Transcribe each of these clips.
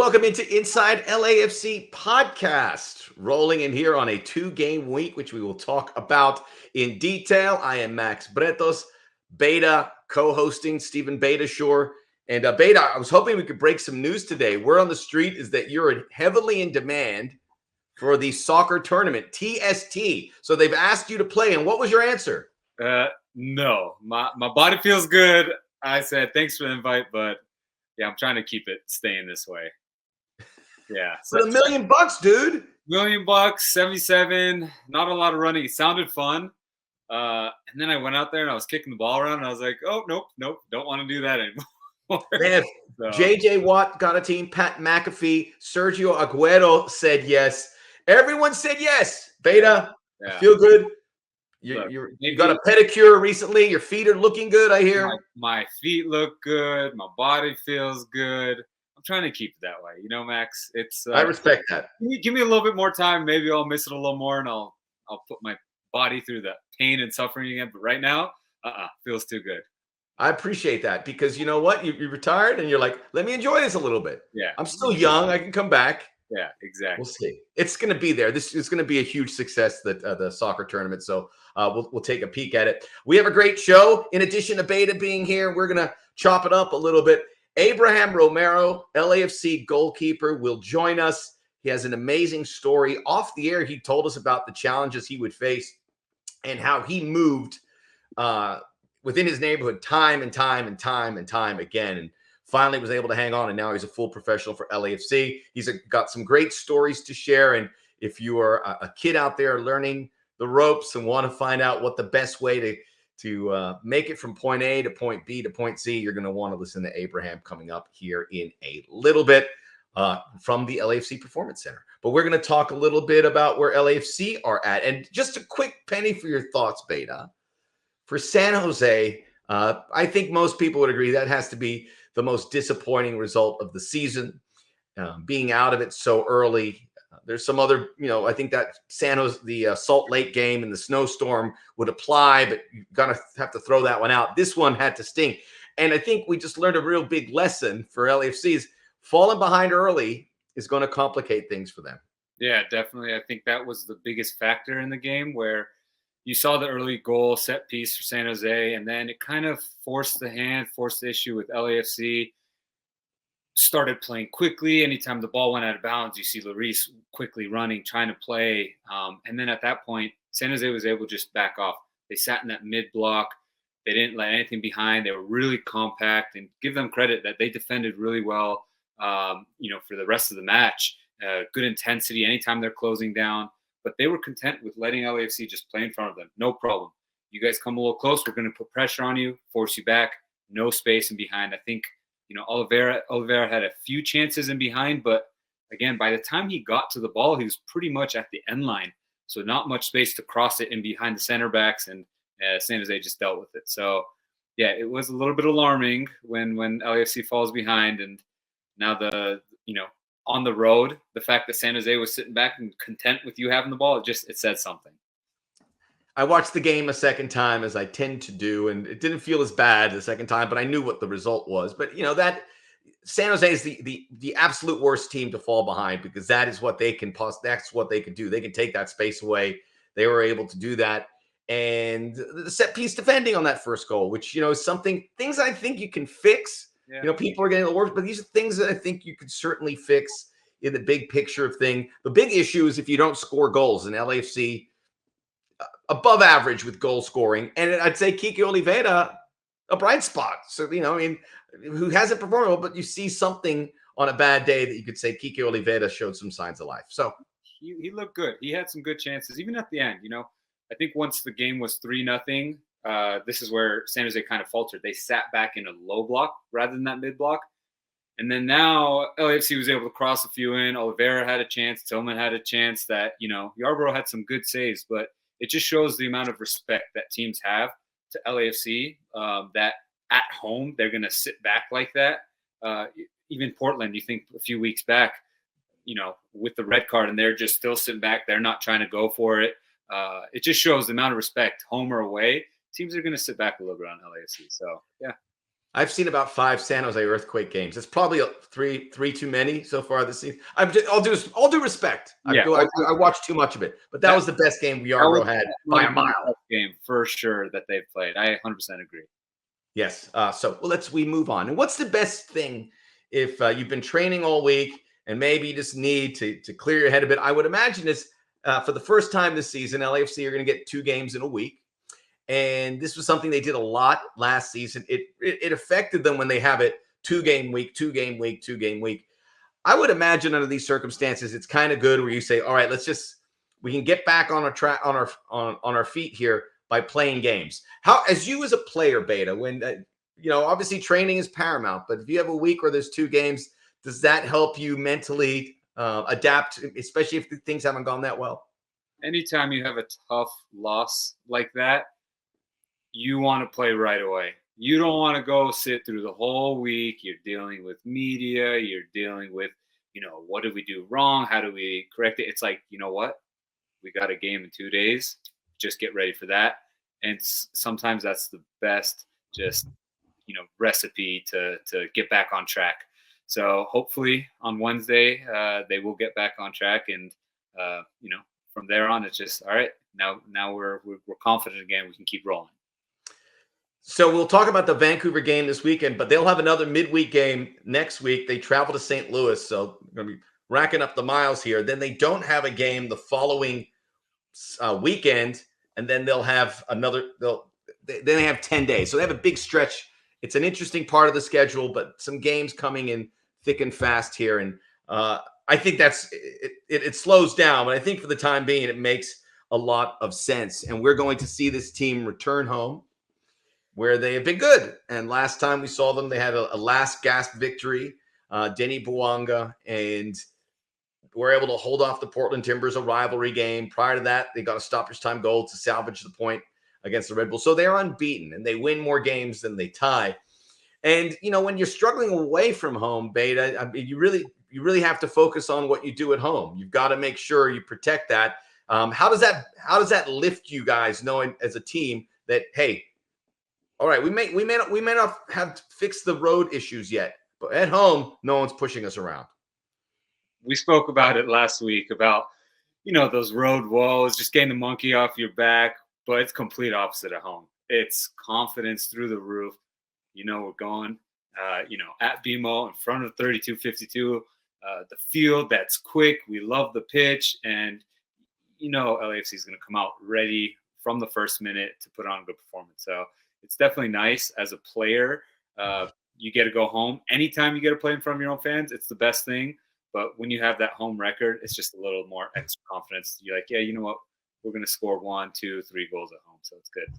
welcome into Inside LAFC podcast. Rolling in here on a 2-game week, which we will talk about in detail. I am Max Bretos, Beta co-hosting Stephen Beitashour. And Beta, I was hoping we could break some news today. Word on the street is that you're heavily in demand for the soccer tournament, TST. So they've asked you to play, and what was your answer? No, my body feels good. I said, thanks for the invite, but yeah, I'm trying to keep it staying this way. Yeah. For $1 million, dude. $1 million, 77, not a lot of running. It sounded fun. And then I went out there and I was kicking the ball around and I was like, oh, nope, don't want to do that anymore. Man, so. JJ Watt got a team, Pat McAfee, Sergio Aguero said yes. Everyone said yes. Beta, yeah. Feel good. You got a pedicure recently. Your feet are looking good, I hear. My feet look good. My body feels good. I'm trying to keep it that way. You know, Max, it's I respect that. Give me a little bit more time. Maybe I'll miss it a little more and I'll put my body through the pain and suffering again. But right now, feels too good. I appreciate that because you know what? You're retired and you're like, let me enjoy this a little bit. Yeah. I'm still young. I can come back. Yeah, exactly. We'll see. It's going to be there. This is going to be a huge success, the soccer tournament. So we'll take a peek at it. We have a great show. In addition to Beta being here, we're going to chop it up a little bit. Abraham Romero, LAFC goalkeeper, will join us. He has an amazing story. Off the air, he told us about the challenges he would face and how he moved within his neighborhood time and time again. And finally was able to hang on, and now he's a full professional for LAFC. He's got some great stories to share. And if you are a kid out there learning the ropes and want to find out what the best way to make it from point A to point B to point C, you're going to want to listen to Abraham coming up here in a little bit from the LAFC Performance Center. But we're going to talk a little bit about where LAFC are at. And just a quick penny for your thoughts, Beta. For San Jose, I think most people would agree that has to be the most disappointing result of the season, being out of it so early. There's some other, I think that San Jose, the Salt Lake game and the snowstorm would apply, but you're going to have to throw that one out. This one had to sting. And I think we just learned a real big lesson for LAFC's. Falling behind early is going to complicate things for them. Yeah, definitely. I think that was the biggest factor in the game where you saw the early goal set piece for San Jose, and then it kind of forced the issue with LAFC. Started playing quickly. Anytime the ball went out of bounds, you see Lloris quickly running, trying to play. And then at that point, San Jose was able to just back off. They sat in that mid block. They didn't let anything behind. They were really compact, and give them credit that they defended really well, for the rest of the match. Good intensity anytime they're closing down. But they were content with letting LAFC just play in front of them. No problem. You guys come a little close. We're going to put pressure on you, force you back. No space in behind. I think, Oliveira had a few chances in behind. But, again, by the time he got to the ball, he was pretty much at the end line. So not much space to cross it in behind the center backs. And San Jose just dealt with it. So, yeah, it was a little bit alarming when LAFC falls behind. And now on the road, the fact that San Jose was sitting back and content with you having the ball, it said something. I watched the game a second time, as I tend to do, and it didn't feel as bad the second time, but I knew what the result was. But, that San Jose is the absolute worst team to fall behind, because that is what they can that's what they can do. They can take that space away. They were able to do that. And the set piece defending on that first goal, which, is things I think you can fix. Yeah. People are getting the worst, but these are things that I think you could certainly fix in the big picture of thing. The big issue is if you don't score goals, and LAFC above average with goal scoring. And I'd say Kike Oliveira, a bright spot. So, who hasn't performed well, but you see something on a bad day that you could say Kike Oliveira showed some signs of life. So he looked good. He had some good chances, even at the end. I think once the game was 3-0, this is where San Jose kind of faltered. They sat back in a low block rather than that mid block. And then now LAFC was able to cross a few in. Oliveira had a chance. Tillman had a chance. That, Yarbrough had some good saves. But it just shows the amount of respect that teams have to LAFC, that at home they're going to sit back like that. Even Portland, you think a few weeks back, with the red card, and they're just still sitting back. They're not trying to go for it. It just shows the amount of respect, home or away. Teams are going to sit back a little bit on LAFC. So, yeah. I've seen about 5 San Jose Earthquake games. It's probably three too many so far this season. All due respect. Yeah, I watched too much of it, but that was the best game Yarbrough had by a mile. Game for sure that they've played. I 100% agree. Yes. So we move on. And what's the best thing if you've been training all week and maybe you just need to clear your head a bit? I would imagine is for the first time this season, LAFC are going to get 2 games in a week. And this was something they did a lot last season. It affected them when they have it 2-game week, 2-game week, 2-game week. I would imagine under these circumstances, it's kind of good where you say, all right, we can get back on our feet here by playing games. How, as you as a player, Beta, when obviously training is paramount, but if you have a week where there's 2 games, does that help you mentally adapt, especially if things haven't gone that well? Anytime you have a tough loss like that, you want to play right away. You don't want to go sit through the whole week. You're dealing with media. You're dealing with, what did we do wrong? How do we correct it? It's like, you know what? We got a game in 2 days. Just get ready for that. And sometimes that's the best recipe to get back on track. So hopefully on Wednesday, they will get back on track. And, from there on, it's just, all right, now we're confident again. We can keep rolling. So we'll talk about the Vancouver game this weekend, but they'll have another midweek game next week. They travel to St. Louis, so they're going to be racking up the miles here. Then they don't have a game the following weekend, and then they'll have they have 10 days. So they have a big stretch. It's an interesting part of the schedule, but some games coming in thick and fast here. And I think it slows down, but I think for the time being, it makes a lot of sense. And we're going to see this team return home where they have been good. And last time we saw them, they had a last gasp victory, Denny Bouanga, and were able to hold off the Portland Timbers, a rivalry game. Prior to that, they got a stoppage time goal to salvage the point against the Red Bulls. So they're unbeaten, and they win more games than they tie. And, when you're struggling away from home, Beta, I mean, you really have to focus on what you do at home. You've got to make sure you protect that. How does that lift you guys, knowing as a team that, hey, all right, we may not have fixed the road issues yet, but at home, no one's pushing us around. We spoke about it last week about, those road woes, just getting the monkey off your back, but it's complete opposite at home. It's confidence through the roof. We're going, at BMO in front of 3252, the field that's quick. We love the pitch, and LAFC is going to come out ready from the first minute to put on a good performance. So it's definitely nice as a player. You get to go home. Anytime you get to play in front of your own fans, it's the best thing. But when you have that home record, it's just a little more extra confidence. You're like, yeah, you know what? We're going to score 1, 2, 3 goals at home. So it's good.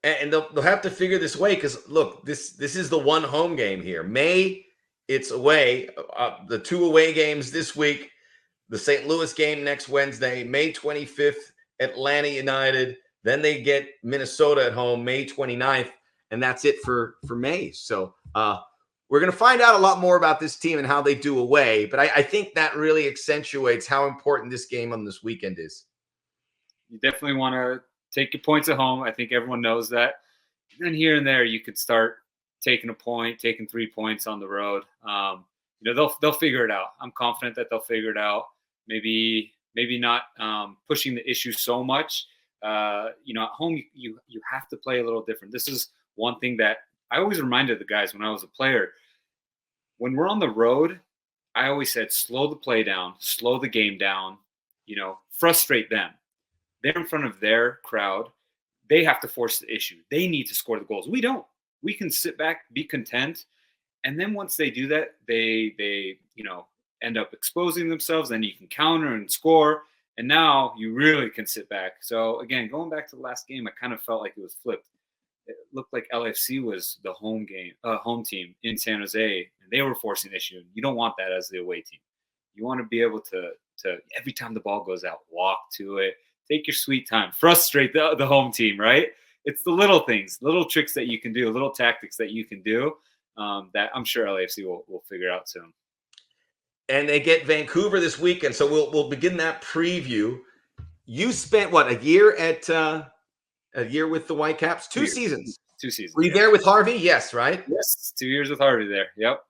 And they'll have to figure this way because, look, this is the one home game here. May, it's away. The 2 away games this week, the St. Louis game next Wednesday, May 25th, Atlanta United. Then they get Minnesota at home May 29th, and that's it for May. So we're going to find out a lot more about this team and how they do away. But I think that really accentuates how important this game on this weekend is. You definitely want to take your points at home. I think everyone knows that. And then here and there, you could start taking a point, taking 3 points on the road. They'll figure it out. I'm confident that they'll figure it out. Maybe not pushing the issue so much. At home, you have to play a little different. This is one thing that I always reminded the guys when I was a player. When we're on the road, I always said, slow the play down, slow the game down, frustrate them. They're in front of their crowd. They have to force the issue. They need to score the goals. We don't. We can sit back, be content. And then once they do that, they end up exposing themselves. Then you can counter and score. And now you really can sit back. So, again, going back to the last game, I kind of felt like it was flipped. It looked like LAFC was the home team in San Jose, and they were forcing the issue. You don't want that as the away team. You want to be able to every time the ball goes out, walk to it, take your sweet time, frustrate the home team, right? It's the little things, little tricks that you can do, little tactics that you can do that I'm sure LAFC will figure out soon. And they get Vancouver this weekend, so we'll begin that preview. You spent a year with the Whitecaps? 2 seasons. 2 seasons. Were you there with Harvey? Yes, right? Yes, 2 years with Harvey there. Yep.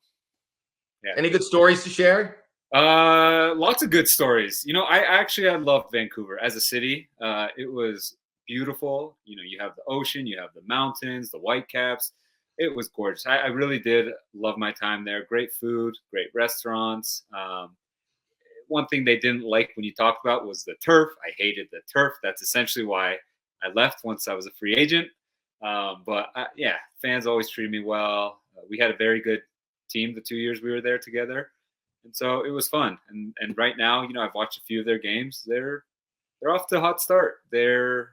Yeah. Any good stories to share? Lots of good stories. I loved Vancouver as a city. It was beautiful. You have the ocean, you have the mountains, the Whitecaps. It was gorgeous. I really did love my time there. Great food, great restaurants. One thing they didn't like when you talked about was the turf. I hated the turf. That's essentially why I left once I was a free agent. Fans always treated me well. We had a very good team the 2 years we were there together. And so it was fun. And right now, I've watched a few of their games. They're off to a hot start. They're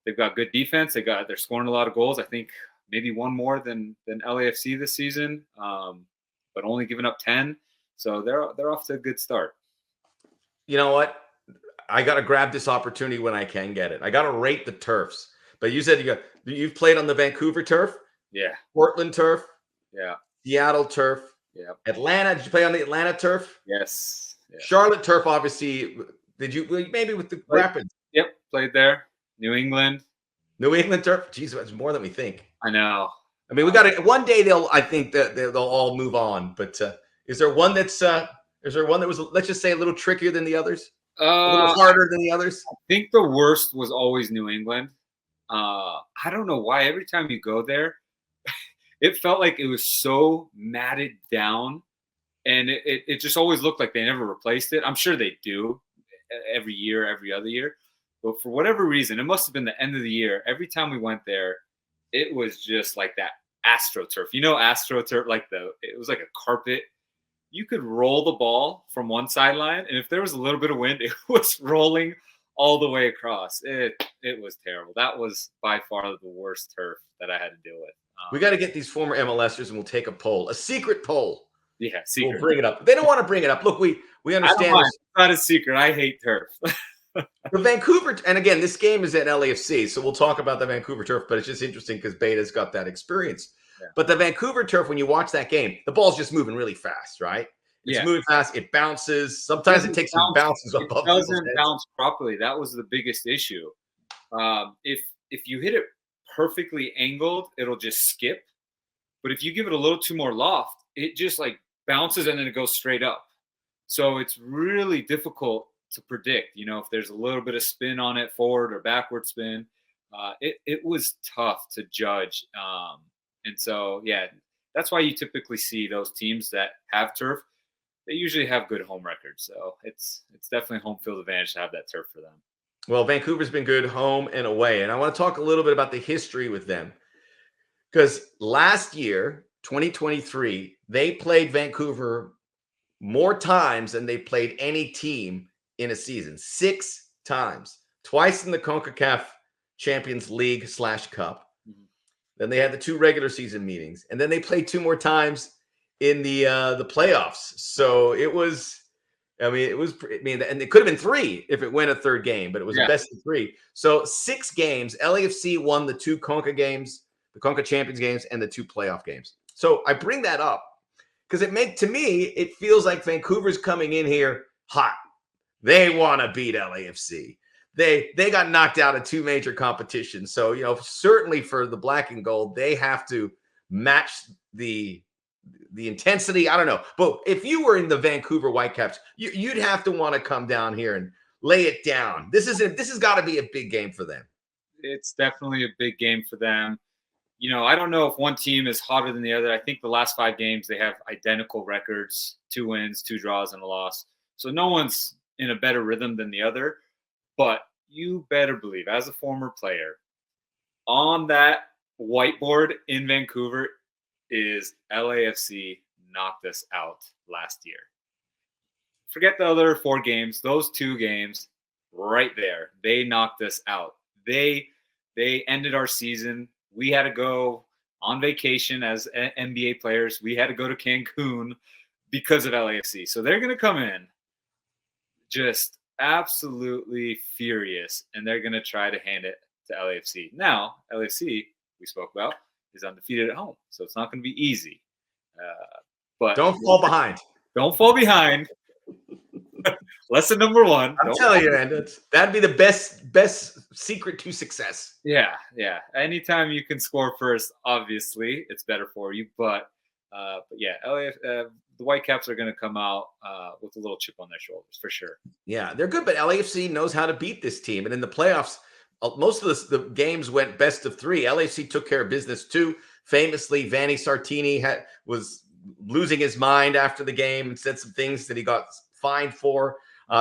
they've got good defense. They're scoring a lot of goals. I think maybe one more than LAFC this season, but only giving up 10. So they're off to a good start. You know what? I got to grab this opportunity when I can get it. I got to rate the turfs. But you said you've played on the Vancouver turf? Yeah. Portland turf? Yeah. Seattle turf? Yeah. Atlanta? Did you play on the Atlanta turf? Yes. Yeah. Charlotte turf, obviously. Did you maybe with the Rapids? Yep, played there. New England turf. Jeez, that's more than we think. I know. I mean, we got to one day. I think that they'll all move on. But is there one that was, let's just say, a little trickier than the others? A little harder than the others? I think the worst was always New England. I don't know why. Every time you go there, it felt like it was so matted down, and it just always looked like they never replaced it. I'm sure they do every year, every other year. But for whatever reason, it must have been the end of the year. Every time we went there, it was just like that AstroTurf. AstroTurf, it was like a carpet. You could roll the ball from one sideline, and if there was a little bit of wind, it was rolling all the way across. It was terrible. That was by far the worst turf that I had to deal with. We got to get these former MLSers, and we'll take a poll, a secret poll. Yeah, secret. We'll bring it up. They don't want to bring it up. Look, we understand. It's not a secret. I hate turf. The Vancouver, and again, this game is at LAFC, so we'll talk about the Vancouver turf, but it's just interesting because Beta's got that experience. Yeah. But the Vancouver turf, when you watch that game, the ball's just moving really fast, right? It's moving fast. It bounces. Sometimes it takes some bounces above. It doesn't bounce properly. That was the biggest issue. If you hit it perfectly angled, it'll just skip. But if you give it a little too more loft, it just bounces and then it goes straight up. So it's really difficult to predict. If there's a little bit of spin on it, forward or backward spin, it was tough to judge. And so, that's why you typically see those teams that have turf. They usually have good home records. So it's definitely home field advantage to have that turf for them. Well, Vancouver's been good home and away. And I want to talk a little bit about the history with them. Because last year, 2023, they played Vancouver more times than they played any team in a season. 6 times. Twice in the CONCACAF Champions League /Cup. Mm-hmm. Then they had the 2 regular season meetings. And then they played 2 more times in the playoffs. So it was, and it could have been 3 if it went a 3rd game, but it was a best of 3. So 6 games. LAFC won the 2 CONCA games, the CONCA Champions games, and the 2 playoff games. So I bring that up because to me, it feels like Vancouver's coming in here hot. They want to beat LAFC. They got knocked out of 2 major competitions. So, certainly for the black and gold, they have to match the intensity. I don't know. But if you were in the Vancouver Whitecaps, you'd have to want to come down here and lay it down. This has got to be a big game for them. It's definitely a big game for them. I don't know if one team is hotter than the other. I think the last 5 games, they have identical records, 2 wins, 2 draws, and a loss. So no one's in a better rhythm than the other. But you better believe, as a former player, on that whiteboard in Vancouver is LAFC knocked us out last year. Forget the other 4 games. Those 2 games right there, they knocked us out. They ended our season. We had to go on vacation as NBA players. We had to go to Cancun because of LAFC. So they're going to come in just absolutely furious, and they're going to try to hand it to LAFC. Now, LAFC, we spoke about, is undefeated at home, so it's not going to be easy. But don't fall behind. Don't fall behind. Lesson number one. I'm telling you, man, that'd be the best secret to success. Yeah. Anytime you can score first, obviously, it's better for you. But yeah, the Whitecaps are going to come out with a little chip on their shoulders for sure. Yeah, they're good, but LAFC knows how to beat this team. And in the playoffs, most of the games went best of 3. LAFC took care of business too. Famously, Vanni Sartini was losing his mind after the game and said some things that he got fined for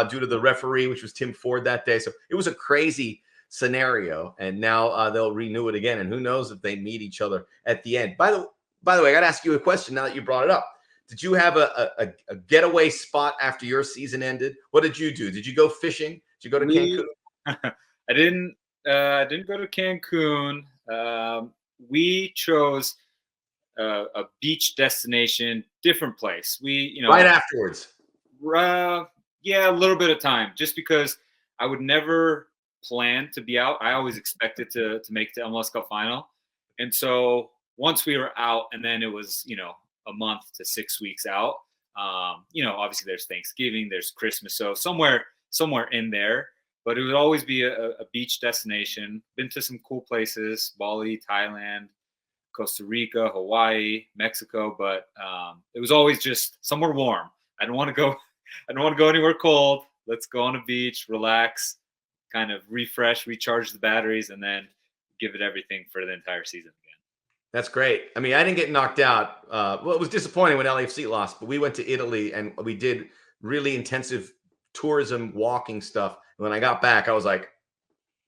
due to the referee, which was Tim Ford that day. So it was a crazy scenario. And now they'll renew it again. And who knows if they meet each other at the end. By the way, I got to ask you a question now that you brought it up. Did you have a getaway spot after your season ended? What did you do? Did you go fishing? Did you go to Cancun? I didn't go to Cancun. We chose a beach destination, different place. Right afterwards. Yeah, a little bit of time, just because I would never plan to be out. I always expected to make the MLS Cup final, and so once we were out, and then it was a month to 6 weeks out. Obviously there's Thanksgiving, there's Christmas, so somewhere in there. But it would always be a beach destination. Been to some cool places: Bali, Thailand, Costa Rica, Hawaii, Mexico. But it was always just somewhere warm. I don't want to go anywhere cold. Let's go on a beach, relax, kind of refresh, recharge the batteries, and then give it everything for the entire season again. That's great. I mean, I didn't get knocked out. Well, it was disappointing when LAFC lost, but we went to Italy and we did really intensive tourism walking stuff. And when I got back, I was like,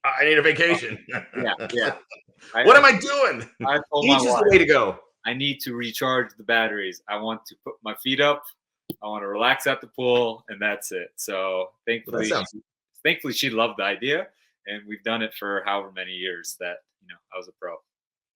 I need a vacation. Yeah. What am I doing? I told Beach is the way to go. I need to recharge the batteries. I want to put my feet up. I want to relax at the pool, and that's it. So thankfully, she loved the idea, and we've done it for however many years that I was a pro.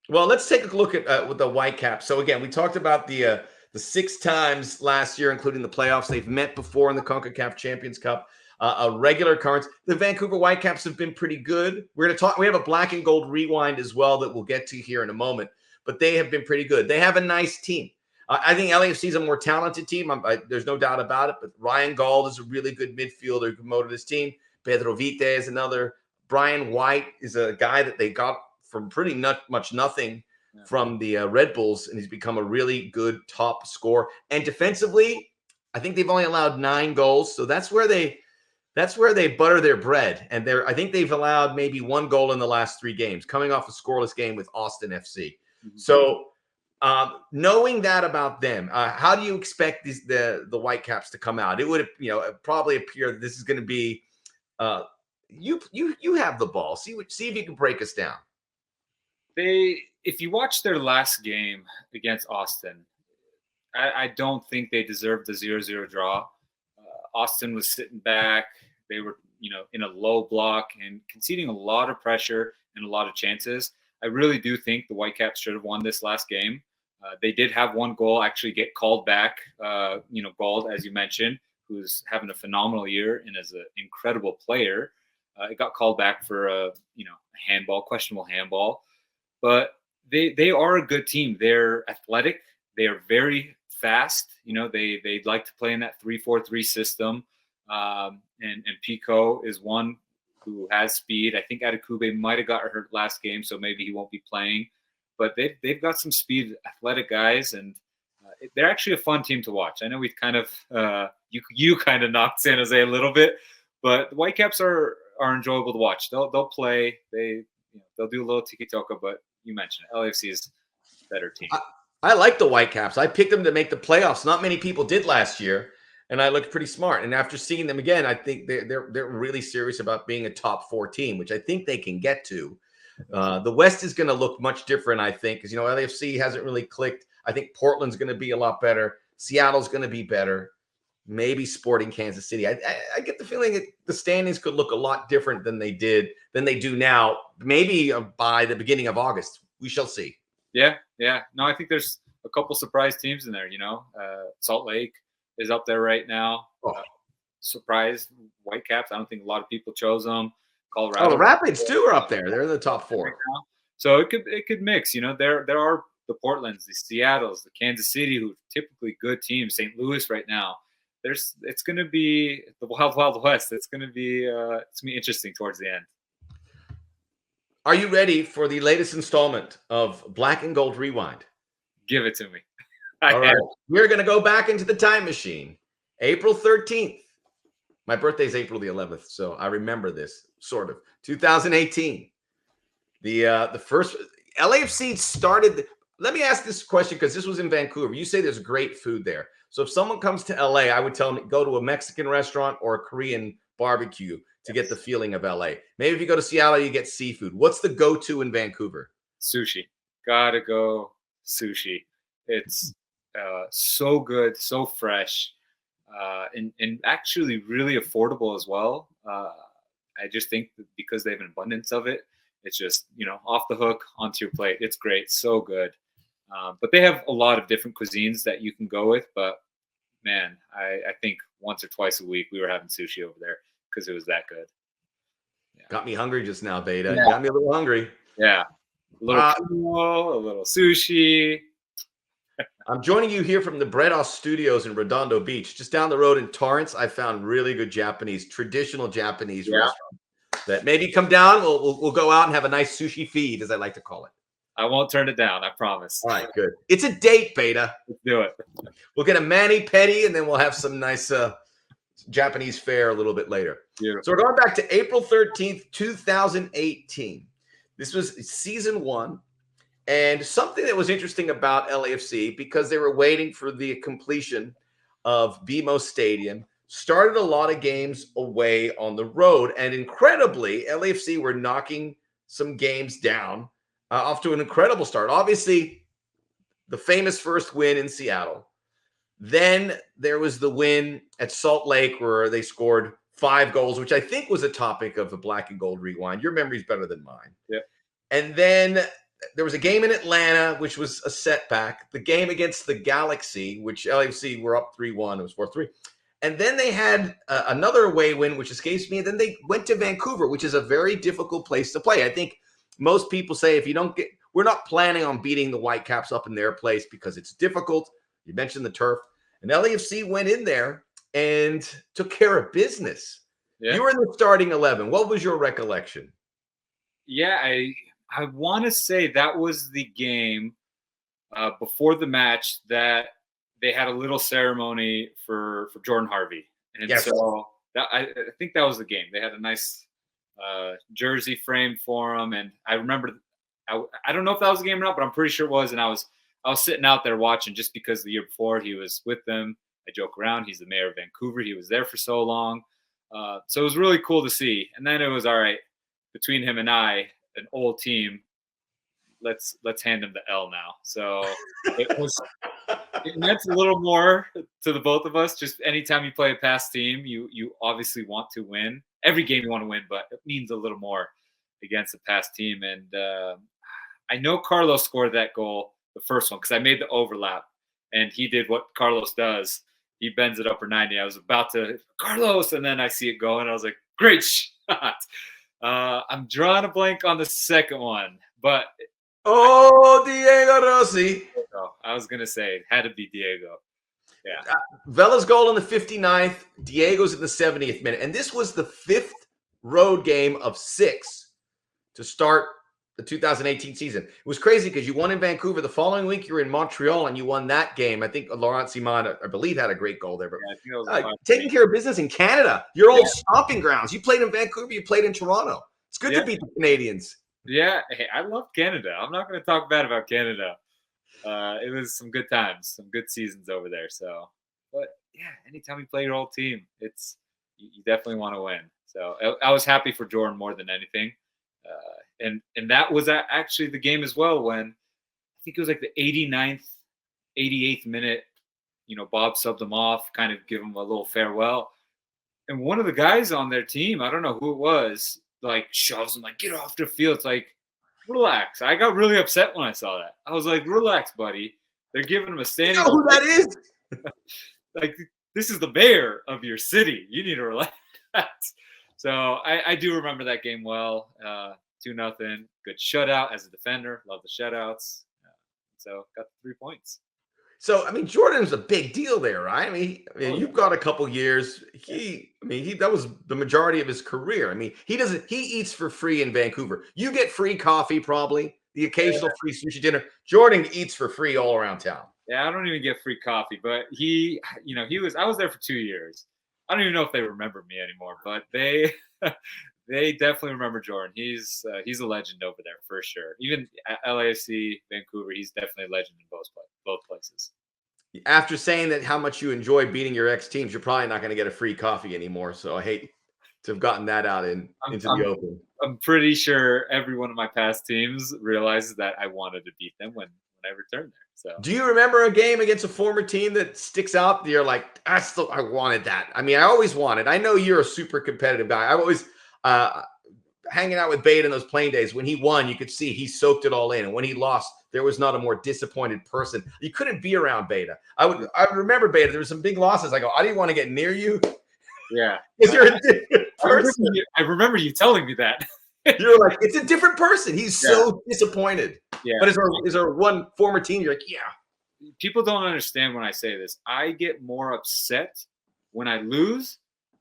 Well, let's take a look at with the Whitecaps. So again, we talked about the 6 times last year, including the playoffs. They've met before in the CONCACAF Champions Cup. A regular cards. The Vancouver Whitecaps have been pretty good. We're going to talk. We have a black and gold rewind as well that we'll get to here in a moment. But they have been pretty good. They have a nice team. I think LAFC is a more talented team. There's no doubt about it. But Ryan Gauld is a really good midfielder who promoted his team. Pedro Vite is another. Brian White is a guy that they got from pretty much nothing from the Red Bulls, and he's become a really good top scorer. And defensively, I think they've only allowed 9 goals, so that's where they butter their bread. And I think they've allowed maybe 1 goal in the last 3 games, coming off a scoreless game with Austin FC. Mm-hmm. So knowing that about them, how do you expect the Whitecaps to come out? It would probably appear that this is going to be you have the ball. See if you can break us down. If you watch their last game against Austin, I don't think they deserved the 0-0 draw. Austin was sitting back. They were, in a low block and conceding a lot of pressure and a lot of chances. I really do think the Whitecaps should have won this last game. They did have 1 goal actually get called back. Gauld, as you mentioned, who's having a phenomenal year and is an incredible player. It got called back for a questionable handball. But they are a good team. They're athletic. They are very fast. They like to play in that 3-4-3 system. And Pico is one who has speed. I think Adekube might have got hurt last game, so maybe he won't be playing. But they've got some speed, athletic guys, and they're actually a fun team to watch. I know we've kind of you kind of knocked San Jose a little bit, but the Whitecaps are enjoyable to watch. They'll play. They'll do a little tiki-taka, but you mentioned it. LAFC is a better team. I like the Whitecaps. I picked them to make the playoffs. Not many people did last year, and I looked pretty smart. And after seeing them again, I think they're really serious about being a top 4 team, which I think they can get to. The West is going to look much different, I think, because LAFC hasn't really clicked. I think Portland's going to be a lot better. Seattle's going to be better. Maybe Sporting Kansas City. I get the feeling that the standings could look a lot different than they do now. Maybe by the beginning of August, we shall see. Yeah. No, I think there's a couple surprise teams in there. Salt Lake is up there right now. Surprise Whitecaps. I don't think a lot of people chose them. Colorado. Oh, the Rapids too are up there. They're in the top 4. Right, so it could mix. There are the Portlands, the Seattles, the Kansas City, who are typically good teams. St. Louis right now. it's going to be the Wild Wild West. It's going to be interesting towards the end. Are you ready for the latest installment of Black and Gold Rewind? Give it to me. All right. We're going to go back into the time machine. April 13th. My birthday is April the 11th, so I remember this, sort of. 2018. The first LAFC started. Let me ask this question because this was in Vancouver. You say there's great food there. So if someone comes to LA, I would tell them go to a Mexican restaurant or a Korean barbecue to get the feeling of LA. Maybe if you go to Seattle, you get seafood. What's the go-to in Vancouver? Sushi. Gotta go sushi. It's so good, so fresh, and actually really affordable as well. I just think that because they have an abundance of it, it's just, off the hook onto your plate. It's great. So good. But they have a lot of different cuisines that you can go with. But, man, I think once or twice a week we were having sushi over there because it was that good. Yeah. Got me hungry just now, Beta. Yeah. Got me a little hungry. Yeah. A little quinoa, a little sushi. I'm joining you here from the Bretos studios in Redondo Beach. Just down the road in Torrance, I found really good traditional Japanese restaurant that maybe come down. We'll go out and have a nice sushi feed, as I like to call it. I won't turn it down. I promise. All right, good. It's a date, Beta. Let's do it. We'll get a mani-pedi, and then we'll have some nice Japanese fare a little bit later. Beautiful. So we're going back to April 13th, 2018. This was season 1. And something that was interesting about LAFC, because they were waiting for the completion of BMO Stadium, started a lot of games away on the road. And incredibly, LAFC were knocking some games down off to an incredible start. Obviously, the famous first win in Seattle. Then there was the win at Salt Lake where they scored 5 goals, which I think was a topic of the Black and Gold Rewind. Your memory's better than mine. Yeah. And then there was a game in Atlanta, which was a setback. The game against the Galaxy, which LAFC were up 3-1. It was 4-3. And then they had another away win, which escapes me. And then they went to Vancouver, which is a very difficult place to play. I think most people say we're not planning on beating the Whitecaps up in their place because it's difficult. You mentioned the turf. And LAFC went in there and took care of business. Yeah. You were in the starting 11. What was your recollection? Yeah, I want to say that was the game before the match that they had a little ceremony for Jordan Harvey. And yes. So I think that was the game. They had a nice jersey framed for him. And I remember, I don't know if that was the game or not, but I'm pretty sure it was. And I was sitting out there watching just because the year before he was with them. I joke around. He's the mayor of Vancouver. He was there for so long. So it was really cool to see. And then it was all right between him and I, an old team. Let's hand him the L now. So it meant a little more to the both of us. Just anytime you play a past team, you obviously want to win. Every game you want to win, but it means a little more against the past team. And I know Carlos scored that goal, the first one, because I made the overlap, and he did what Carlos does. He bends it upper 90. I was about to Carlos, and then I see it go, and I was like, great shot. I'm drawing a blank on the second one, but Diego Rossi. I was gonna say it had to be Diego. Yeah. Vela's goal in the 59th. Diego's in the 70th minute, and this was the 5th road game of 6 to start the 2018 season. It was crazy because you won in Vancouver. The following week, you were in Montreal, and you won that game. I think Laurent Simon, I believe, had a great goal there. But taking care of business in Canada, your old stomping grounds. You played in Vancouver. You played in Toronto. It's good to beat the Canadians. Yeah, hey, I love Canada. I'm not going to talk bad about Canada. It was some good times, some good seasons over there. So, but yeah, anytime you play your old team, you definitely want to win. So I was happy for Jordan more than anything. And that was actually the game as well when I think it was like the 89th, 88th minute, Bob subbed him off, kind of give him a little farewell. And one of the guys on their team, I don't know who it was, like shoves him, like, get off the field. It's like, relax. I got really upset when I saw that. I was like, relax, buddy. They're giving him a standing. You know who that is? Like, this is the mayor of your city. You need to relax. So I do remember that game well. 2-0. Good shutout as a defender. Love the shutouts. So got the 3 points. So, I mean, Jordan's a big deal there, right? I mean, you've got a couple years. That was the majority of his career. I mean, he eats for free in Vancouver. You get free coffee, probably, the occasional free sushi dinner. Jordan eats for free all around town. Yeah, I don't even get free coffee, but I was there for 2 years. I don't even know if they remember me anymore, but they they definitely remember Jordan. He's a legend over there for sure. Even at LAFC, Vancouver, he's definitely a legend in both places. After saying that how much you enjoy beating your ex teams, you're probably not going to get a free coffee anymore. So I hate to have gotten that out into the open. I'm pretty sure every one of my past teams realizes that I wanted to beat them when I returned there. So, do you remember a game against a former team that sticks out? You're like, I wanted that. I mean, I always wanted. I know you're a super competitive guy. I always hanging out with Beta in those playing days. When he won, you could see he soaked it all in, and when he lost, there was not a more disappointed person. You couldn't be around Beta. I remember Beta. There were some big losses. I go, I didn't want to get near you. Yeah, because you're a different person. I remember you telling me that. You're like, it's a different person. He's so disappointed. Yeah. But is our one former team, you're like, yeah. People don't understand when I say this. I get more upset when I lose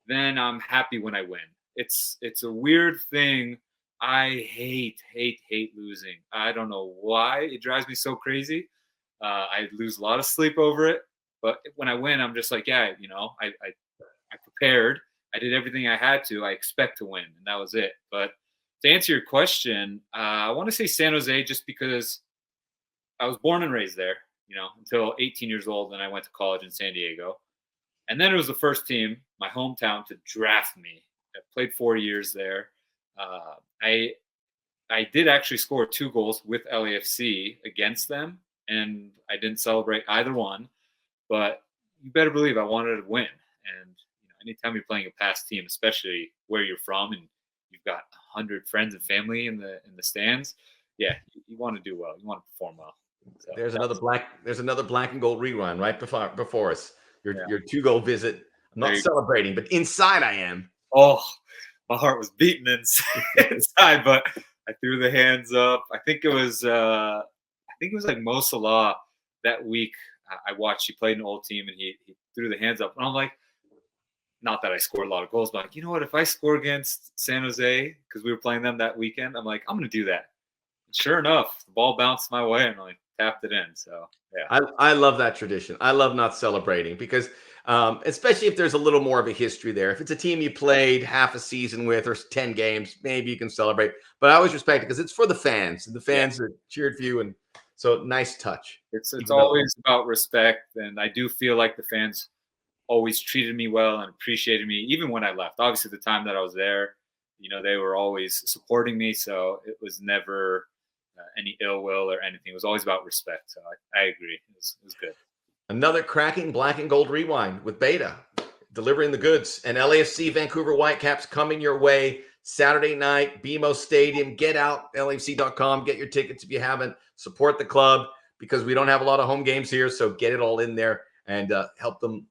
than I'm happy when I win. It's a weird thing. I hate losing. I don't know why. It drives me so crazy. I lose a lot of sleep over it. But when I win, I'm just like, yeah, I prepared. I did everything I had to. I expect to win, and that was it. But to answer your question, I want to say San Jose just because I was born and raised there, until 18 years old. Then I went to college in San Diego. And then it was the first team, my hometown, to draft me. I played 4 years there. I did actually score 2 goals with LAFC against them, and I didn't celebrate either one. But you better believe I wanted to win. And anytime you're playing a past team, especially where you're from, and you've got 100 friends and family in the stands, yeah, you want to do well. You want to perform well. So, there's another black and gold rerun right before us. Your 2-goal visit. I'm not celebrating, but inside I am. Oh, my heart was beating inside, but I threw the hands up. I think it was like Mo Salah that week. I watched. He played an old team, and he threw the hands up, and I'm like, not that I scored a lot of goals, but like, you know what? If I score against San Jose, because we were playing them that weekend, I'm like, I'm going to do that. And sure enough, the ball bounced my way, and I tapped it in. So, yeah. I love that tradition. I love not celebrating because especially if there's a little more of a history there. If it's a team you played half a season with or 10 games, maybe you can celebrate. But I always respect it because it's for the fans. And the fans that cheered for you. And so, nice touch. It's always about respect. And I do feel like the fans always treated me well and appreciated me, even when I left. Obviously, the time that I was there, they were always supporting me. So it was never any ill will or anything. It was always about respect. So I agree. It was good. Another cracking black and gold rewind with Beta, delivering the goods. And LAFC Vancouver Whitecaps coming your way Saturday night, BMO Stadium. Get out, LAFC.com. Get your tickets if you haven't. Support the club because we don't have a lot of home games here. So get it all in there and help them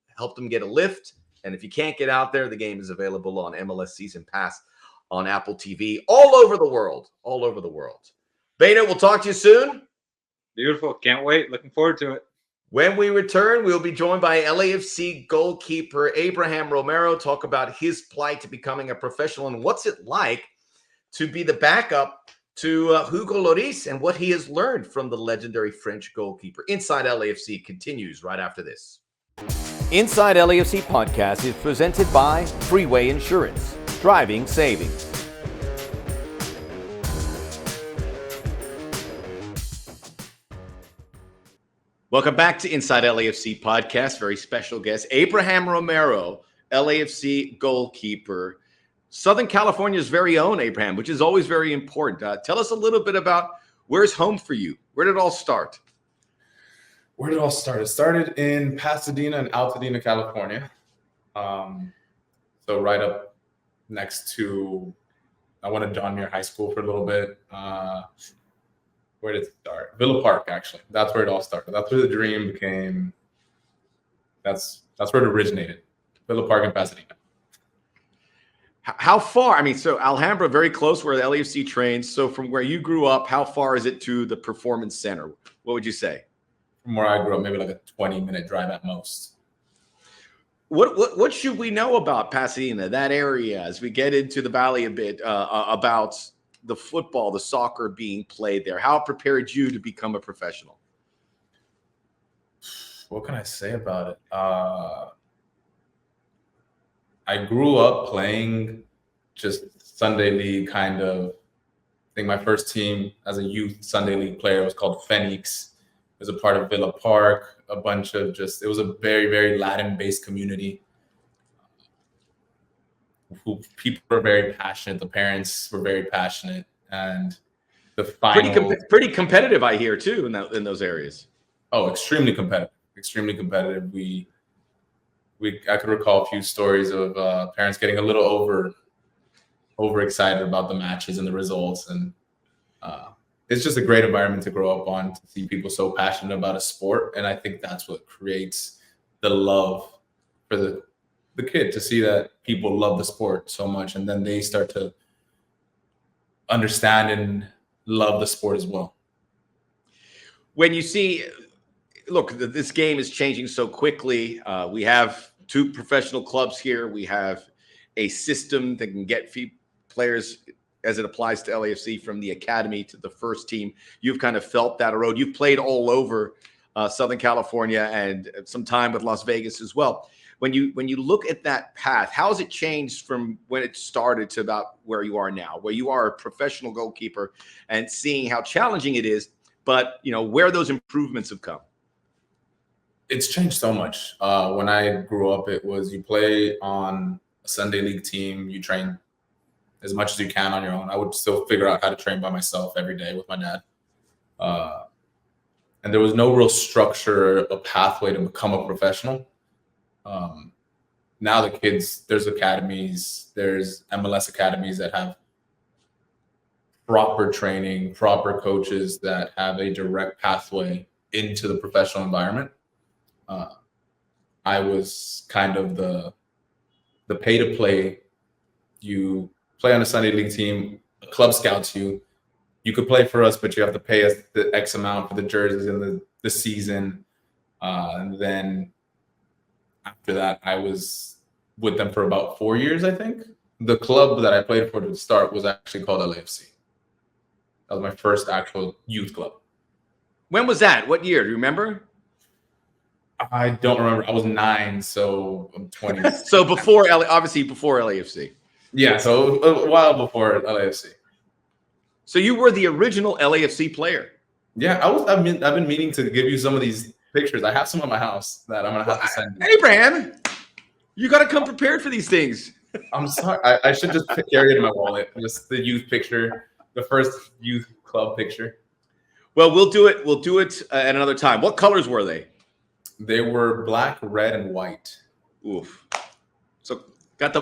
get a lift. And if you can't get out there, the game is available on MLS Season Pass on Apple TV all over the world. Beta, we'll talk to you soon. Beautiful. Can't wait. Looking forward to it. When we return, we'll be joined by LAFC goalkeeper Abraham Romero, talk about his plight to becoming a professional and what's it like to be the backup to Hugo Lloris and what he has learned from the legendary French goalkeeper. Inside LAFC continues right after this. Inside LAFC podcast is presented by Freeway Insurance, driving savings. Welcome back to Inside LAFC podcast. Very special guest, Abraham Romero, LAFC goalkeeper. Southern California's very own, Abraham, which is always very important. Tell us a little bit about where's home for you? Where did it all start? It started in Pasadena and Altadena, California. So right up next to, I went to John Muir High School for a little bit. Where did it start? Villa Park, actually. That's where it all started. That's where the dream became. That's where it originated. Villa Park in Pasadena. How far? I mean, so Alhambra, very close where the LAFC trains. So from where you grew up, how far is it to the Performance Center? What would you say? from where I grew up, maybe like a 20-minute drive at most. What should we know about Pasadena, that area, as we get into the Valley a bit, about the football, the soccer being played there? How prepared you to become a professional? What can I say about it? I grew up playing just Sunday league kind of. I think my first team as a youth Sunday league player was called Phoenix. It was a part of Villa Park, a bunch of it was a very, very Latin-based community. People were very passionate. The parents were very passionate. And the final... Pretty competitive, I hear, too, in those areas. Oh, extremely competitive. Extremely competitive. I could recall a few stories of parents getting a little overexcited about the matches and the results, and it's just a great environment to grow up on, to see people so passionate about a sport. And I think that's what creates the love for the kid, to see that people love the sport so much, and then they start to understand and love the sport as well. When you see, look, this game is changing so quickly. We have 2 professional clubs here. We have a system that can get players, as it applies to LAFC, from the academy to the first team. You've kind of felt that road. You've played all over Southern California and some time with Las Vegas as well. When you look at that path, how has it changed from when it started to about where you are now, where you are a professional goalkeeper, and seeing how challenging it is, but where those improvements have come? It's changed so much. When I grew up, it was you play on a Sunday league team, you train as much as you can on your own. I would still figure out how to train by myself every day with my dad. And there was no real structure, a pathway to become a professional. Now the kids, there's academies, there's MLS academies that have proper training, proper coaches that have a direct pathway into the professional environment. I was kind of the pay to play. You play on a Sunday league team, a club scouts you. You could play for us, but you have to pay us the X amount for the jerseys and the season. And then after that, I was with them for about 4 years, I think. The club that I played for to start was actually called LAFC. That was my first actual youth club. When was that? What year? Do you remember? I don't remember. I was 9, so I'm 20. So obviously before LAFC. Yeah, so a while before LAFC. So you were the original LAFC player. Yeah, I've been meaning to give you some of these pictures. I have some at my house that I'm gonna have to send you. Abraham, you got to come prepared for these things. I'm sorry. I should just carry it in my wallet. Just the youth picture, the first youth club picture. Well, we'll do it. We'll do it at another time. What colors were they? They were black, red, and white. Oof. So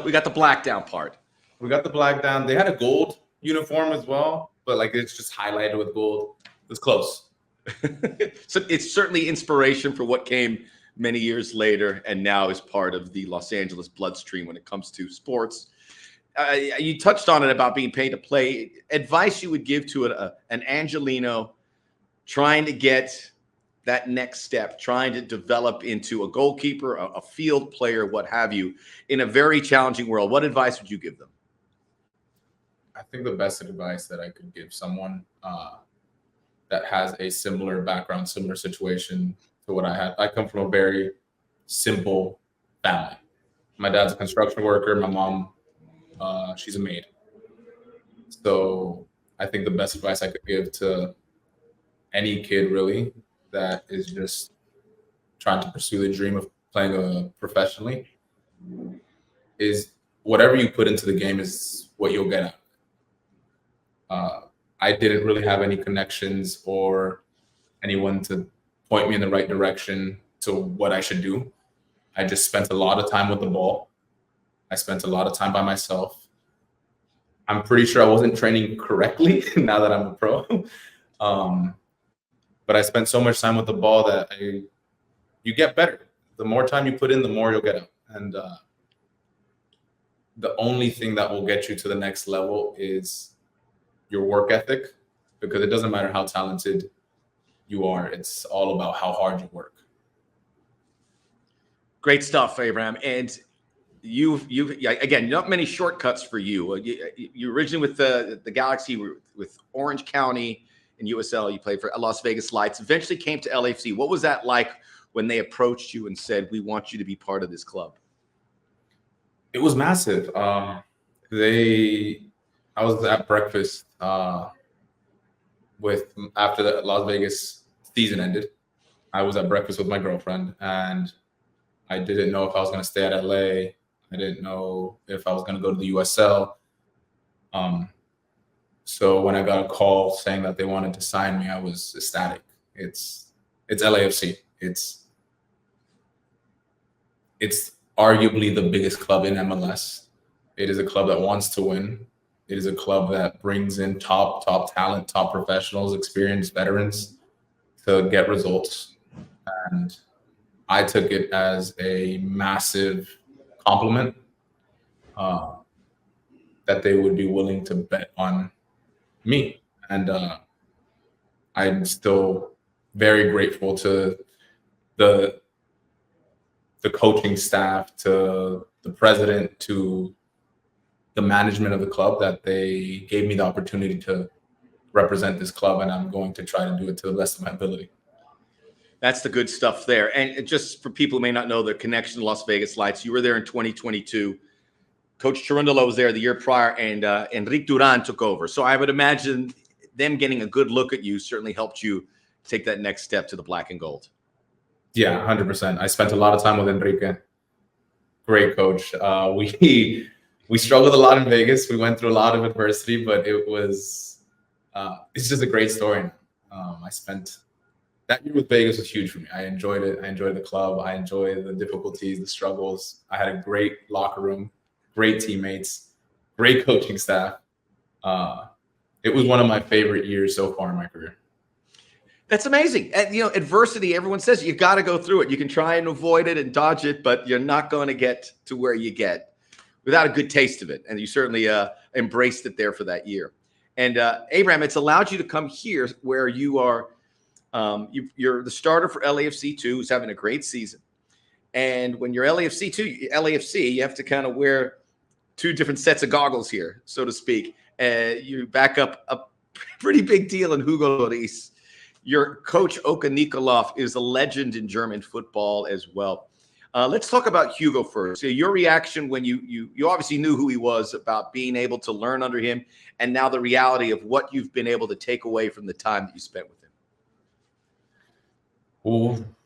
we got the black down part. We got the black down. They had a gold uniform as well, but like it's just highlighted with gold. It's close. So it's certainly inspiration for what came many years later, and now is part of the Los Angeles bloodstream when it comes to sports. You touched on it about being paid to play. Advice you would give to an Angelino trying to get that next step, trying to develop into a goalkeeper, a field player, what have you, in a very challenging world. What advice would you give them? I think the best advice that I could give someone that has a similar background, similar situation to what I had. I come from a very simple family. My dad's a construction worker. My mom, she's a maid. So I think the best advice I could give to any kid really that is just trying to pursue the dream of playing professionally is whatever you put into the game is what you'll get out. I didn't really have any connections or anyone to point me in the right direction to what I should do. I just spent a lot of time with the ball. I spent a lot of time by myself. I'm pretty sure I wasn't training correctly now that I'm a pro. But I spent so much time with the ball that you get better. The more time you put in, the more you'll get out. And the only thing that will get you to the next level is your work ethic, because it doesn't matter how talented you are. It's all about how hard you work. Great stuff, Abraham. And you've again, not many shortcuts for you. You originally with the Galaxy, with Orange County and USL. You played for Las Vegas Lights. Eventually came to LAFC. What was that like when they approached you and said, "We want you to be part of this club"? It was massive. I was at breakfast after the Las Vegas season ended. I was at breakfast with my girlfriend, and I didn't know if I was going to stay at LA. I didn't know if I was going to go to the USL. So when I got a call saying that they wanted to sign me, I was ecstatic. It's LAFC. It's arguably the biggest club in MLS. It is a club that wants to win. It is a club that brings in top talent, top professionals, experienced veterans to get results. And I took it as a massive compliment that they would be willing to bet on me. And I'm still very grateful to the coaching staff, to the president, to the management of the club, that they gave me the opportunity to represent this club, and I'm going to try to do it to the best of my ability. That's the good stuff there. And just for people who may not know the connection to Las Vegas Lights, you were there in 2022. Coach Cherundolo was there the year prior, and Enrique Duran took over. So I would imagine them getting a good look at you certainly helped you take that next step to the black and gold. Yeah, 100%. I spent a lot of time with Enrique. Great coach. We struggled a lot in Vegas. We went through a lot of adversity, but it's just a great story. I spent that year with Vegas was huge for me. I enjoyed it. I enjoyed the club. I enjoyed the difficulties, the struggles. I had a great locker room, great teammates, great coaching staff. It was one of my favorite years so far in my career. That's amazing. And, adversity, everyone says you got to go through it. You can try and avoid it and dodge it, but you're not going to get to where you get without a good taste of it. And you certainly embraced it there for that year. And Abraham, it's allowed you to come here where you are. You're the starter for LAFC 2, who's having a great season. And when you're LAFC, you have to kind of wear two different sets of goggles here, so to speak. You back up a pretty big deal in Hugo Lloris. Your coach, Oka Nikolov, is a legend in German football as well. Let's talk about Hugo first. So your reaction when you obviously knew who he was, about being able to learn under him, and now the reality of what you've been able to take away from the time that you spent with him.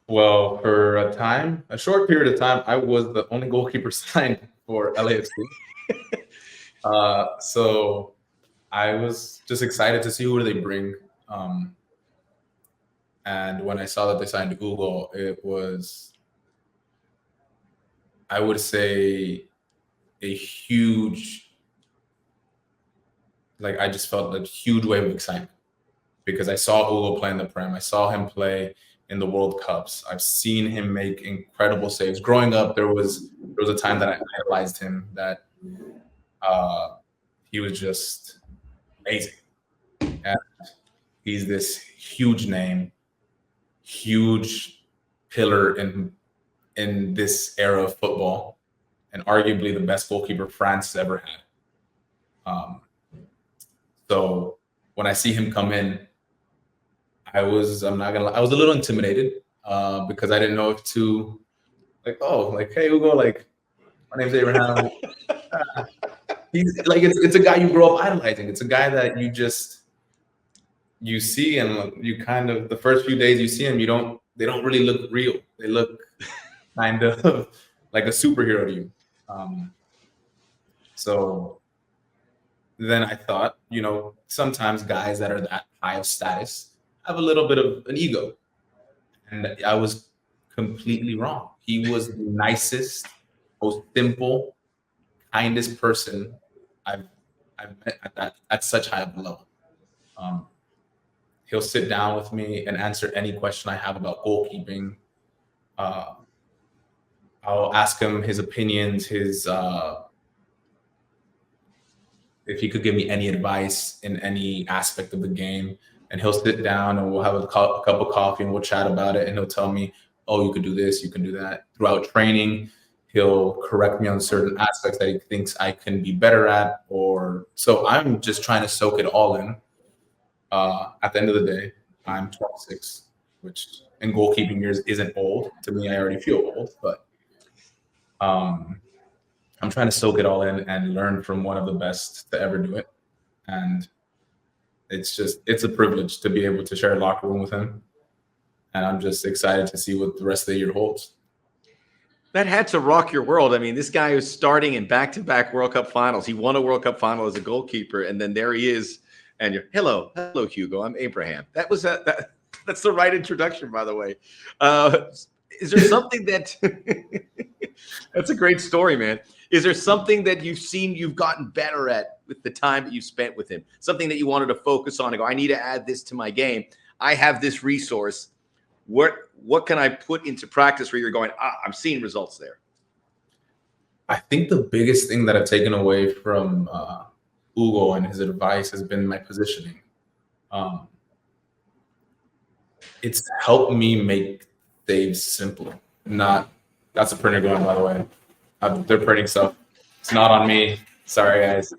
Well, for a short period of time, I was the only goalkeeper signed for LAFC. So I was just excited to see who they bring. And when I saw that they signed Hugo, it was, I would say, a huge, I just felt a huge wave of excitement because I saw Hugo play in the Prem. I saw him play in the World Cups. I've seen him make incredible saves. Growing up, there was a time that I idolized him, that he was just amazing. And he's this huge name, huge pillar in this era of football, and arguably the best goalkeeper France has ever had. So when I see him come in, I'm not gonna lie, I was a little intimidated because I didn't know if to hey Hugo, my name's Abraham. He's it's a guy you grow up idolizing. It's a guy that you see, and you kind of, the first few days you see him, they don't really look real. They look kind of like a superhero to you. So then I thought, sometimes guys that are that high of status have a little bit of an ego. And I was completely wrong. He was the nicest, most simple, kindest person I've met at such high of a level. He'll sit down with me and answer any question I have about goalkeeping. I'll ask him his opinions, if he could give me any advice in any aspect of the game. and he'll sit down and we'll have a cup of coffee and we'll chat about it. And he'll tell me, oh, you could do this, you can do that. Throughout training, he'll correct me on certain aspects that he thinks I can be better at. Or so I'm just trying to soak it all in. At the end of the day, I'm 26, which in goalkeeping years isn't old. To me, I already feel old, but I'm trying to soak it all in and learn from one of the best to ever do it. And it's a privilege to be able to share a locker room with him. And I'm just excited to see what the rest of the year holds. That had to rock your world. I mean, this guy is starting in back-to-back World Cup finals. He won a World Cup final as a goalkeeper, and then there he is. And you're, hello, Hugo. I'm Abraham. That's the right introduction, by the way. Is there something that that's a great story, man. Is there something that you've gotten better at with the time that you spent with him? Something that you wanted to focus on and go, I need to add this to my game. I have this resource. What can I put into practice where you're going, I'm seeing results there? I think the biggest thing that I've taken away from Hugo and his advice has been my positioning. It's helped me make saves simpler. That's a printer going, by the way. They're printing stuff. It's not on me. Sorry, guys.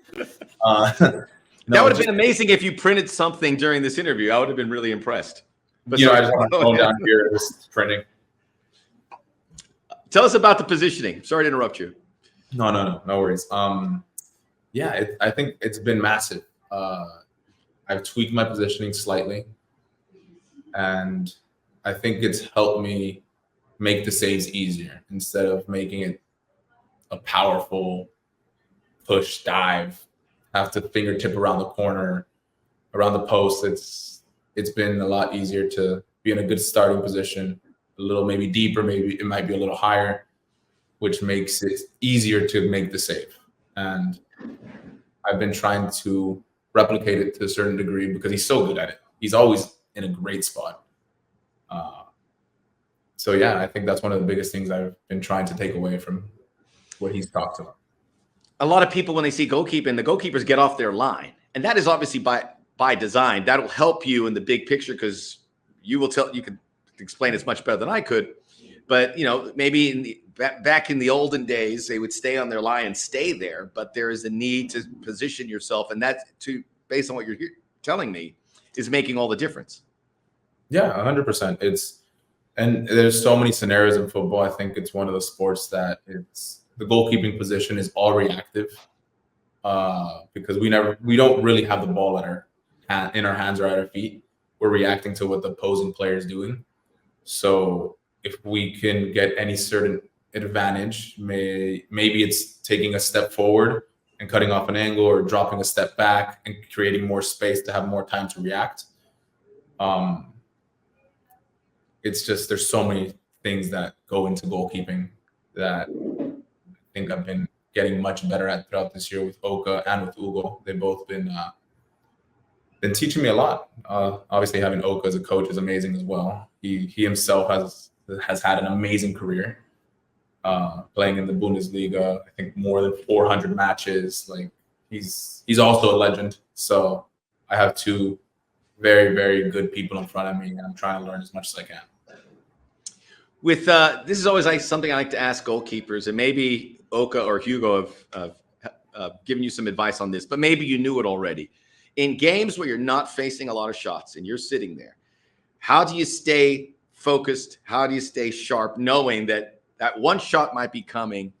That would have been amazing if you printed something during this interview. I would have been really impressed. But I just have my phone down here just printing. Tell us about the positioning. Sorry to interrupt you. No worries. I think it's been massive. I've tweaked my positioning slightly, and I think it's helped me make the saves easier instead of making it a powerful push dive, have to fingertip around the corner, around the post. It's been a lot easier to be in a good starting position, a little maybe deeper, maybe it might be a little higher, which makes it easier to make the save. And I've been trying to replicate it to a certain degree because he's so good at it. He's always in a great spot. I think that's one of the biggest things I've been trying to take away from what he's talked about. A lot of people, when they see goalkeeping, the goalkeepers get off their line. And that is obviously by design. That'll help you in the big picture because you could explain it much better than I could. But, maybe back in the olden days, they would stay on their line and stay there. But there is a need to position yourself. And that's based on what you're telling me, is making all the difference. Yeah, 100%. And there's so many scenarios in football. I think it's one of the sports that the goalkeeping position is all reactive because we don't really have the ball in our hands or at our feet. We're reacting to what the opposing player is doing. So if we can get any certain advantage, maybe it's taking a step forward and cutting off an angle or dropping a step back and creating more space to have more time to react. It's just there's so many things that go into goalkeeping that I think I've been getting much better at throughout this year with Oka and with Hugo. They've both been teaching me a lot. Obviously, having Oka as a coach is amazing as well. He himself has had an amazing career, playing in the Bundesliga. I think more than 400 matches. Like he's also a legend. So I have two very, very good people in front of me, and I'm trying to learn as much as I can. With this is always something I like to ask goalkeepers, and maybe Oka or Hugo have given you some advice on this, but maybe you knew it already. In games where you're not facing a lot of shots and you're sitting there, how do you stay focused? How do you stay sharp, knowing that one shot might be coming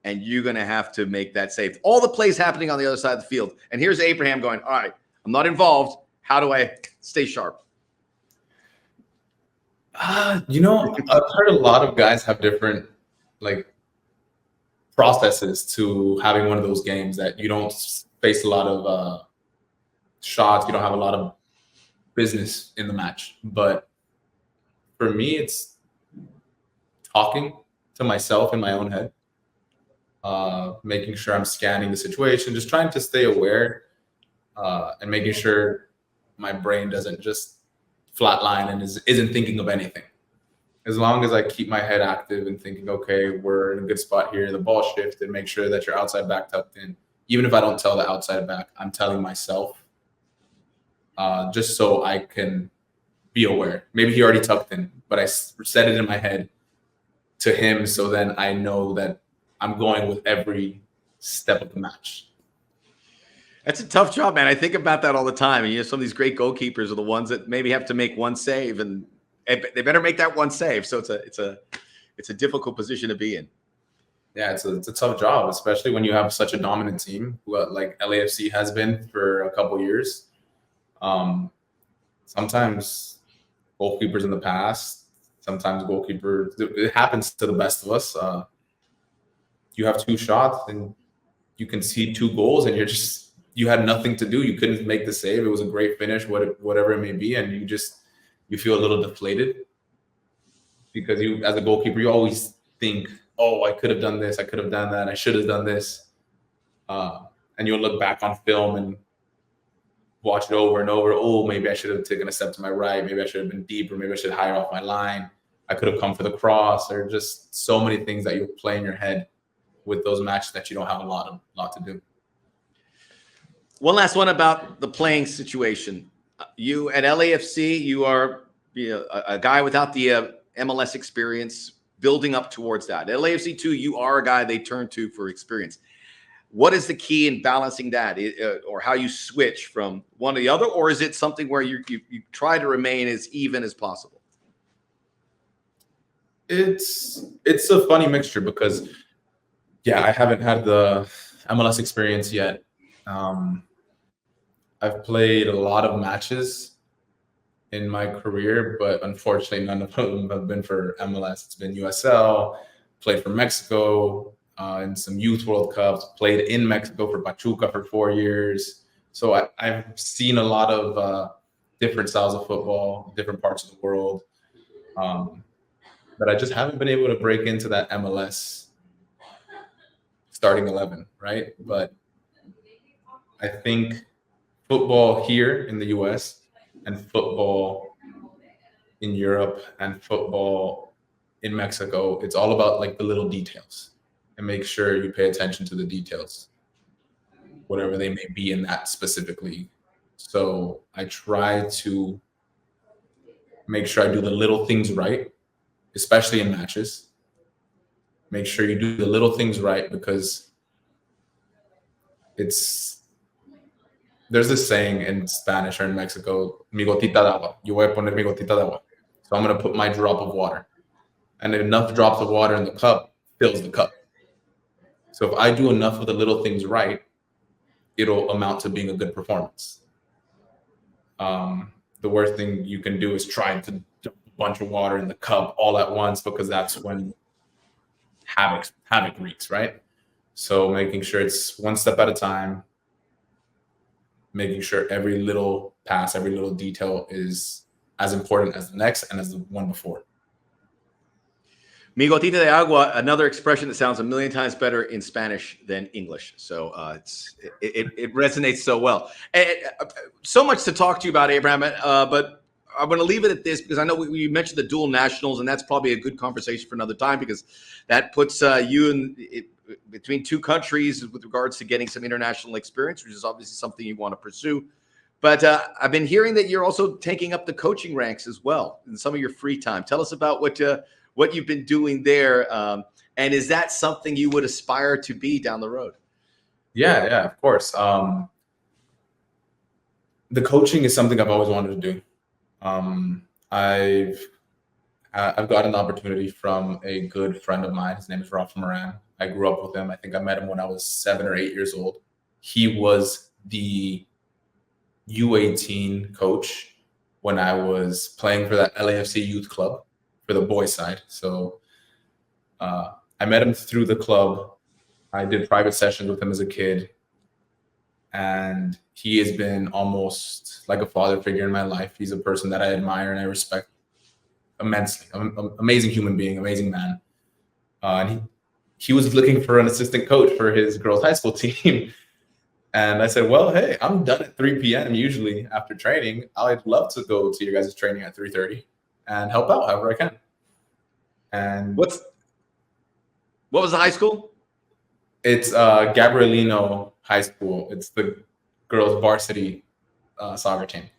and you're going to have to make that save? All the plays happening on the other side of the field, and here's Abraham going, all right, I'm not involved. How do I stay sharp? I've heard a lot of guys have different processes to having one of those games that you don't face a lot of shots. You don't have a lot of business in the match. But for me, it's talking to myself in my own head, making sure I'm scanning the situation, just trying to stay aware and making sure my brain doesn't just flatline and isn't thinking of anything. As long as I keep my head active and thinking, okay, we're in a good spot here, the ball shifted, make sure that your outside back tucked in. Even if I don't tell the outside back, I'm telling myself just so I can be aware. Maybe he already tucked in, but I said it in my head to him, so then I know that I'm going with every step of the match. That's a tough job, man. I think about that all the time. And some of these great goalkeepers are the ones that maybe have to make one save, and they better make that one save. So it's a difficult position to be in. Yeah, it's a tough job, especially when you have such a dominant team, like LAFC has been for a couple years. Sometimes goalkeepers in the past, sometimes goalkeepers, it happens to the best of us. You have 2 shots and you concede 2 goals, and you had nothing to do. You couldn't make the save. It was a great finish, whatever it may be, and you feel a little deflated because as a goalkeeper, you always think, oh, I could have done this, I could have done that, I should have done this. And you'll look back on film and watch it over and over. Oh, maybe I should have taken a step to my right. Maybe I should have been deeper. Maybe I should have higher off my line. I could have come for the cross. There are just so many things that you'll play in your head with those matches that you don't have a lot to do. One last one about the playing situation. You at LAFC, you are a guy without the MLS experience, building up towards that. At LAFC too, you are a guy they turn to for experience. What is the key in balancing that, or how you switch from one to the other, or is it something where you try to remain as even as possible? It's a funny mixture because, yeah, I haven't had the MLS experience yet. I've played a lot of matches in my career, but unfortunately, none of them have been for MLS. It's been USL, played for Mexico, in some youth World Cups, played in Mexico for Pachuca for 4 years. So I've seen a lot of different styles of football, different parts of the world. But I just haven't been able to break into that MLS starting 11, right? But I think football here in the US and football in Europe and football in Mexico, it's all about like the little details, and make sure you pay attention to the details, whatever they may be in that specific league. So I try to make sure I do the little things right, especially in matches. Make sure you do the little things right, because there's this saying in Spanish or in Mexico, mi gotita de agua. Yo voy a poner mi gotita de agua. So I'm going to put my drop of water. And enough drops of water in the cup fills the cup. So if I do enough of the little things right, it'll amount to being a good performance. The worst thing you can do is try to dump a bunch of water in the cup all at once, because that's when havoc wreaks, right? So making sure it's one step at a time, making sure every little pass, every little detail is as important as the next and as the one before. Mi gotita de agua, another expression that sounds a million times better in Spanish than English. So it resonates so well. So much to talk to you about, Abraham, but I'm going to leave it at this, because I know we mentioned the dual nationals, and that's probably a good conversation for another time, because that puts you in between 2 countries with regards to getting some international experience, which is obviously something you want to pursue. But I've been hearing that you're also taking up the coaching ranks as well in some of your free time. Tell us about what you've been doing there, and is that something you would aspire to be down the road? Yeah, of course. The coaching is something I've always wanted to do. I've got an opportunity from a good friend of mine. His name is Abraham Romero. I grew up with him. I think I met him when I was 7 or 8 years old. He was the U18 coach when I was playing for that LAFC youth club for the boys side. So I met him through the club. I did private sessions with him as a kid. And he has been almost like a father figure in my life. He's a person that I admire and I respect immensely. Amazing human being, amazing man. And he was looking for an assistant coach for his girls' high school team. And I said, well, hey, I'm done at 3 p.m. usually after training. I'd love to go to your guys' training at 3:30 and help out however I can. And what was the high school? It's Gabrielino High School. It's the girls' varsity soccer team.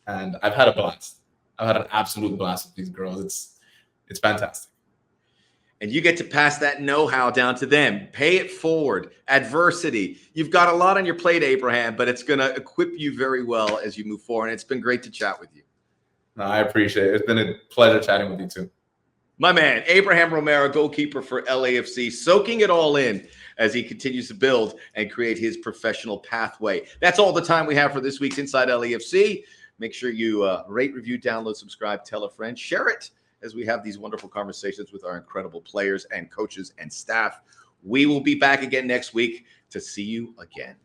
and I've had a blast. I've had an absolute blast with these girls. It's fantastic. And you get to pass that know-how down to them. Pay it forward. Adversity. You've got a lot on your plate, Abraham, but it's going to equip you very well as you move forward. And it's been great to chat with you. No, I appreciate it. It's been a pleasure chatting with you too. My man, Abraham Romero, goalkeeper for LAFC, soaking it all in as he continues to build and create his professional pathway. That's all the time we have for this week's Inside LAFC. Make sure you rate, review, download, subscribe, tell a friend, share it as we have these wonderful conversations with our incredible players and coaches and staff. We will be back again next week to see you again.